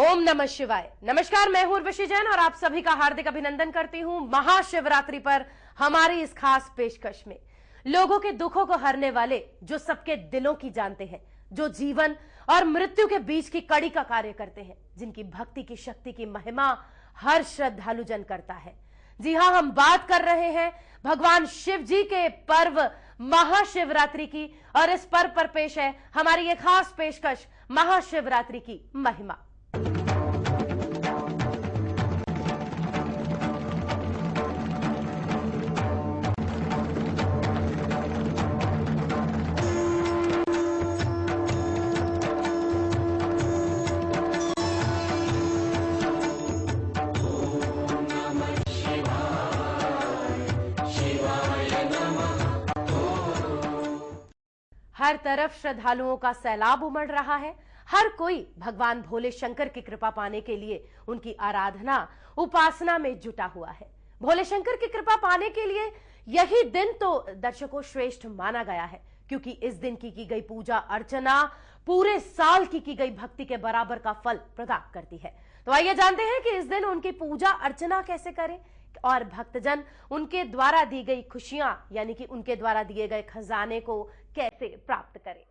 ओम नमः शिवाय। नमस्कार, मैं हूं उर्वशी जैन और आप सभी का हार्दिक अभिनंदन करती हूं महाशिवरात्रि पर हमारी इस खास पेशकश में। लोगों के दुखों को हरने वाले, जो सबके दिलों की जानते हैं, जो जीवन और मृत्यु के बीच की कड़ी का कार्य करते हैं, जिनकी भक्ति की शक्ति की महिमा हर श्रद्धालु जन करता है। जी हां, हम बात कर रहे हैं भगवान शिव जी के पर्व महाशिवरात्रि की और इस पर्व पर पेश है हमारी ये खास पेशकश महाशिवरात्रि की महिमा। हर तरफ श्रद्धालुओं का सैलाब उमड़ रहा है। हर कोई भगवान भोले शंकर की कृपा पाने के लिए उनकी आराधना उपासना में जुटा हुआ है। भोले शंकर की कृपा पाने के लिए यही दिन तो दर्शकों श्रेष्ठ माना गया है, क्योंकि इस दिन की गई पूजा अर्चना पूरे साल की गई भक्ति के बराबर का फल प्रदान करती है। तो आइए जानते हैं कि इस दिन उनकी पूजा अर्चना कैसे करें और भक्तजन उनके द्वारा दी गई खुशियां यानी कि उनके द्वारा दिए गए खजाने को कैसे प्राप्त करें।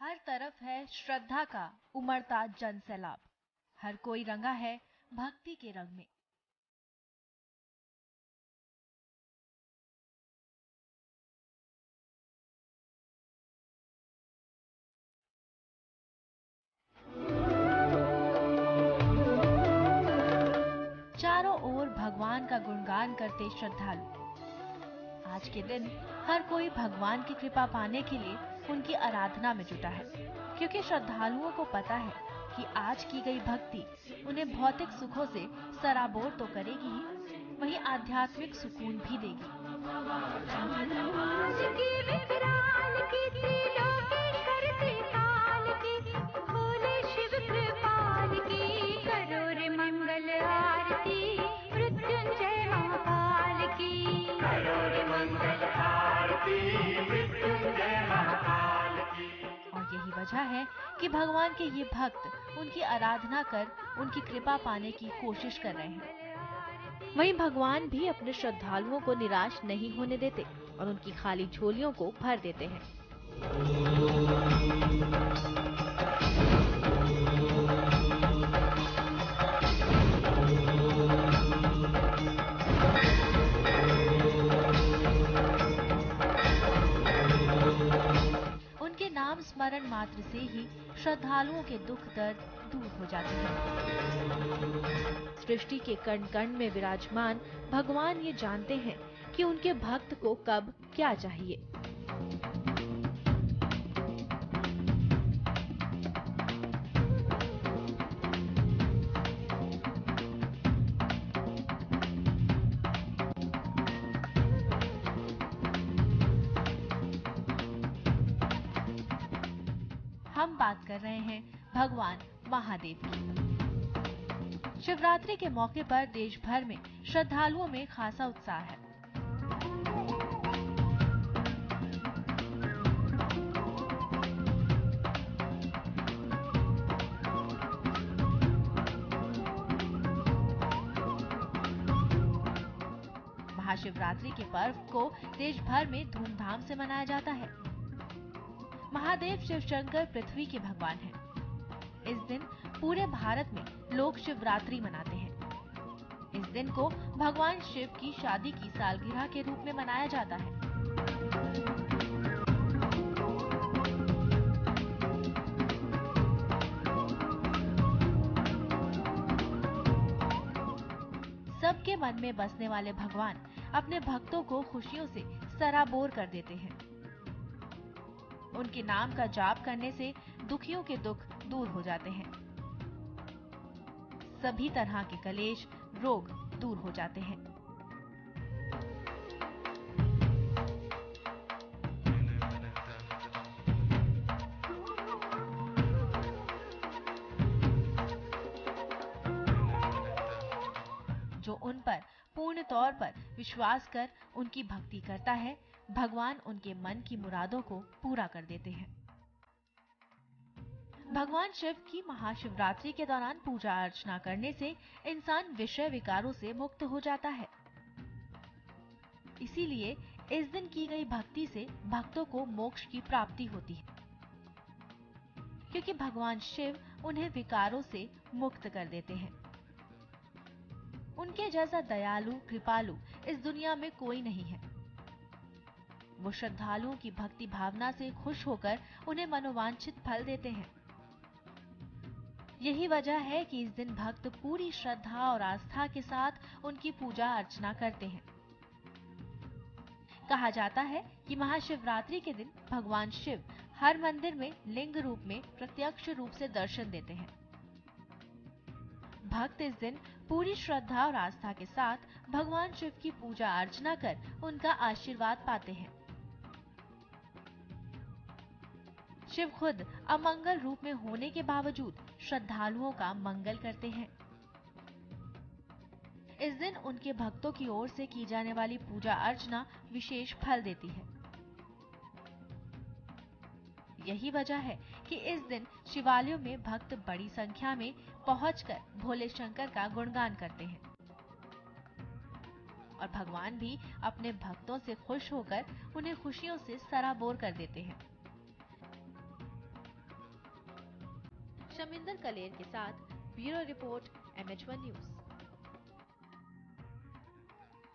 हर तरफ है श्रद्धा का उमड़ता जन सैलाब। हर कोई रंगा है भक्ति के रंग में। चारों ओर भगवान का गुणगान करते श्रद्धालु। आज के दिन हर कोई भगवान की कृपा पाने के लिए उनकी आराधना में जुटा है, क्योंकि श्रद्धालुओं को पता है कि आज की गई भक्ति उन्हें भौतिक सुखों से सराबोर तो करेगी ही, वहीं आध्यात्मिक सुकून भी देगी। और यही वजह है कि भगवान के ये भक्त उनकी आराधना कर उनकी कृपा पाने की कोशिश कर रहे हैं। वहीं भगवान भी अपने श्रद्धालुओं को निराश नहीं होने देते और उनकी खाली झोलियों को भर देते हैं। नाम स्मरण मात्र से ही श्रद्धालुओं के दुख दर्द दूर हो जाते हैं। सृष्टि के कण कण में विराजमान भगवान ये जानते हैं कि उनके भक्त को कब क्या चाहिए। हम बात कर रहे हैं भगवान महादेव की। शिवरात्रि के मौके पर देश भर में श्रद्धालुओं में खासा उत्साह है। महाशिवरात्रि के पर्व को देश भर में धूमधाम से मनाया जाता है। महादेव शिव शंकर पृथ्वी के भगवान हैं। इस दिन पूरे भारत में लोग शिवरात्रि मनाते हैं। इस दिन को भगवान शिव की शादी की सालगिरह के रूप में मनाया जाता है। सबके मन में बसने वाले भगवान अपने भक्तों को खुशियों से सराबोर कर देते हैं। उनके नाम का जाप करने से दुखियों के दुख दूर हो जाते हैं। सभी तरह के कलेश, रोग दूर हो जाते हैं। जो उन पर पूर्ण तौर पर विश्वास कर उनकी भक्ति करता है, भगवान उनके मन की मुरादों को पूरा कर देते हैं। भगवान शिव की महाशिवरात्रि के दौरान पूजा अर्चना करने से इंसान विषय विकारों से मुक्त हो जाता है। इसीलिए इस दिन की गई भक्ति से भक्तों को मोक्ष की प्राप्ति होती है, क्योंकि भगवान शिव उन्हें विकारों से मुक्त कर देते हैं। उनके जैसा दयालु कृपालु इस दुनिया में कोई नहीं है। वो श्रद्धालुओं की भक्ति भावना से खुश होकर उन्हें मनोवांछित फल देते हैं। यही वजह है कि इस दिन भक्त पूरी श्रद्धा और आस्था के साथ उनकी पूजा अर्चना करते हैं। कहा जाता है कि महाशिवरात्रि के दिन भगवान शिव हर मंदिर में लिंग रूप में प्रत्यक्ष रूप से दर्शन देते हैं। भक्त इस दिन पूरी श्रद्धा और आस्था के साथ भगवान शिव की पूजा अर्चना कर उनका आशीर्वाद पाते हैं। शिव खुद अमंगल रूप में होने के बावजूद श्रद्धालुओं का मंगल करते हैं। इस दिन उनके भक्तों की ओर से की जाने वाली पूजा अर्चना विशेष फल देती है। यही वजह है कि इस दिन शिवालयों में भक्त बड़ी संख्या में पहुंचकर भोले शंकर का गुणगान करते हैं और भगवान भी अपने भक्तों से खुश होकर उन्हें खुशियों से सराबोर कर देते हैं। शमिंदर कलेर के साथ ब्यूरो रिपोर्ट MH1 न्यूज।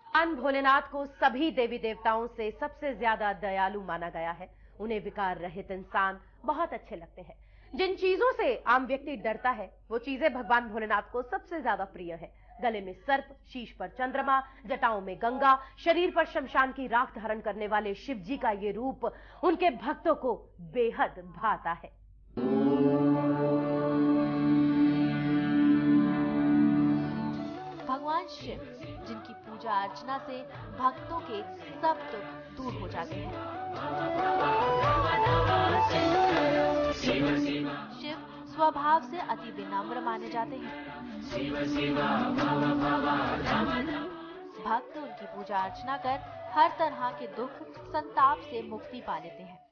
भगवान भोलेनाथ को सभी देवी देवताओं से सबसे ज्यादा दयालु माना गया है। उन्हें विकार रहित इंसान बहुत अच्छे लगते हैं। जिन चीजों से आम व्यक्ति डरता है वो चीजें भगवान भोलेनाथ को सबसे ज्यादा प्रिय है। गले में सर्प, शीश पर चंद्रमा, जटाओं में गंगा, शरीर पर शमशान की राख धारण करने वाले शिव जी का ये रूप उनके भक्तों को बेहद भाता है। भगवान शिव जिनकी पूजा अर्चना से भक्तों के सब दुख दूर हो जाते हैं। शिव स्वभाव से अति विनम्र माने जाते हैं। भक्त उनकी पूजा अर्चना कर हर तरह के दुख संताप से मुक्ति पा लेते हैं।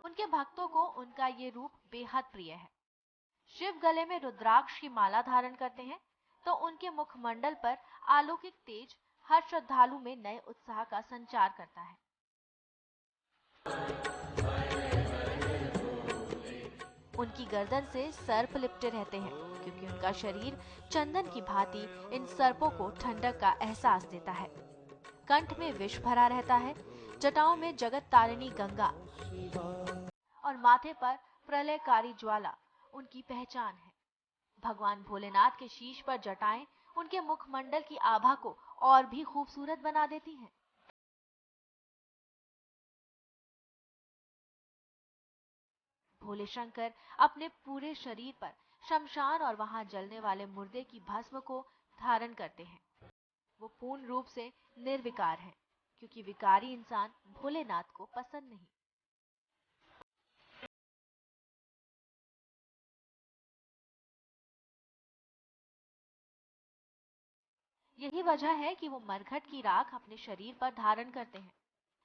उनके भक्तों को उनका ये रूप बेहद प्रिय है। शिव गले में रुद्राक्ष की माला धारण करते हैं तो उनके मुखमंडल पर अलौकिक तेज हर श्रद्धालु में नए उत्साह का संचार करता है। उनकी गर्दन से सर्प लिपटे रहते हैं क्योंकि उनका शरीर चंदन की भांति इन सर्पों को ठंडक का एहसास देता है। कंठ में विष भरा रहता है, जटाओं में जगत तारिणी गंगा और माथे पर प्रलयकारी ज्वाला उनकी पहचान है। भगवान भोलेनाथ के शीश पर जटाएं उनके मुखमंडल की आभा को और भी खूबसूरत बना देती हैं। भोले शंकर अपने पूरे शरीर पर शमशान और वहां जलने वाले मुर्दे की भस्म को धारण करते हैं। वो पूर्ण रूप से निर्विकार हैं, क्योंकि विकारी इंसान भोलेनाथ को पसंद नहीं। यही वजह है कि वो मरघट की राख अपने शरीर पर धारण करते हैं।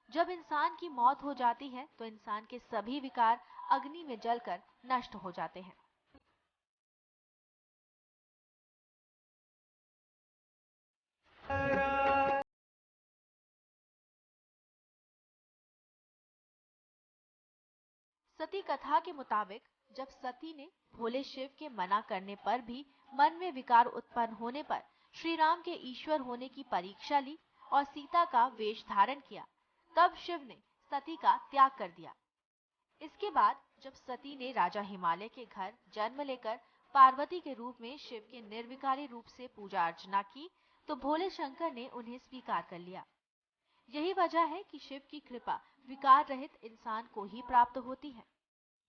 जब इंसान की मौत हो जाती है तो इंसान के सभी विकार अग्नि में जलकर नष्ट हो जाते हैं। सती कथा के मुताबिक जब सती ने भोले शिव के मना करने पर भी मन में विकार उत्पन्न होने पर श्री राम के ईश्वर होने की परीक्षा ली और सीता का वेश धारण किया, तब शिव ने सती का त्याग कर दिया। इसके बाद जब सती ने राजा हिमालय के घर जन्म लेकर पार्वती के रूप में शिव के निर्विकारी रूप से पूजा अर्चना की तो भोले शंकर ने उन्हें स्वीकार कर लिया। यही वजह है कि शिव की कृपा विकार रहित इंसान को ही प्राप्त होती है।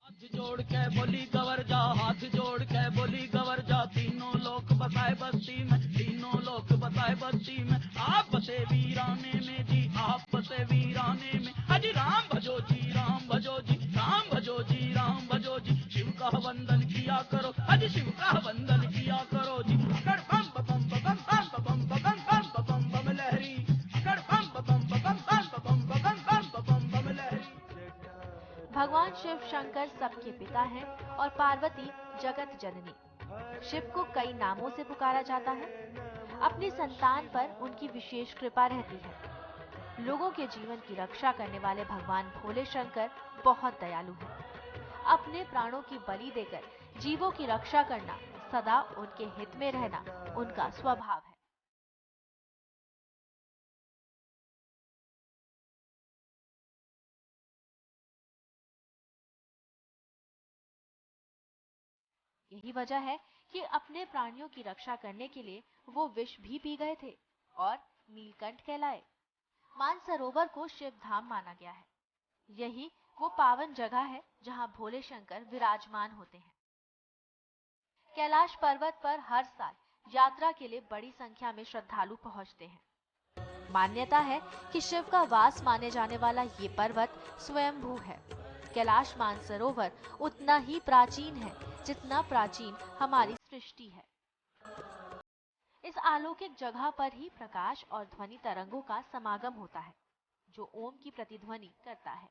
हाथ जोड़ के बोली गवर जा, हाथ जोड़ के बोली गवर जा, तीनों लोक बसाए बस्ती में, तीनों लोक बसाए बस्ती में, आप बसे वीराने में जी, आप बसे वीराने में, अजी राम भजो जी, राम भजो जी, राम भजो जी, राम भजो जी, वंदन किया करो जी। अकड़ बम बम बम बम बम बम बम बम बम लहरी, अकड़ बम बम बम बम बम बम बम लहरी। भगवान शिव शंकर सबके पिता हैं और पार्वती जगत जननी। शिव को कई नामों से पुकारा जाता है। अपनी संतान पर उनकी विशेष कृपा रहती है। लोगों के जीवन की रक्षा करने वाले भगवान भोले शंकर बहुत दयालु हैं। अपने प्राणों की बलि देकर जीवों की रक्षा करना, सदा उनके हित में रहना उनका स्वभाव है। यही वजह है कि अपने प्राणियों की रक्षा करने के लिए वो विष भी पी गए थे और नीलकंठ कहलाए। मानसरोवर को शिव धाम माना गया है। यही वो पावन जगह है जहां भोले शंकर विराजमान होते हैं। कैलाश पर्वत पर हर साल यात्रा के लिए बड़ी संख्या में श्रद्धालु पहुंचते हैं। मान्यता है कि शिव का वास माने जाने वाला ये पर्वत स्वयंभू है। कैलाश मानसरोवर उतना ही प्राचीन है जितना प्राचीन हमारी सृष्टि है। इस अलौकिक जगह पर ही प्रकाश और ध्वनि तरंगों का समागम होता है, जो ओम की प्रतिध्वनि करता है।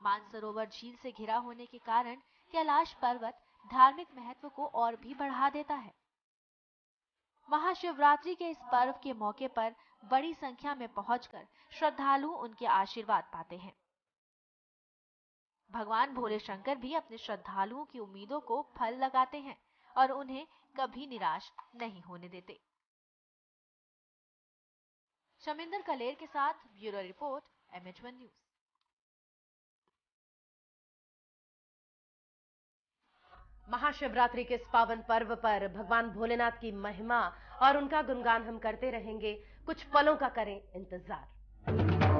मानसरोवर झील से घिरा होने के कारण कैलाश पर्वत धार्मिक महत्व को और भी बढ़ा देता है। महाशिवरात्रि के इस पर्व के मौके पर बड़ी संख्या में पहुंचकर श्रद्धालु उनके आशीर्वाद पाते हैं। भगवान भोले शंकर भी अपने श्रद्धालुओं की उम्मीदों को फल लगाते हैं और उन्हें कभी निराश नहीं होने देते। शमिंदर कलेर के साथ bureau report, MH1 news. Mahashivratri के इस पावन पर्व पर भगवान भोलेनाथ की महिमा और उनका गुणगान हम करते रहेंगे। कुछ पलों का करें इंतजार।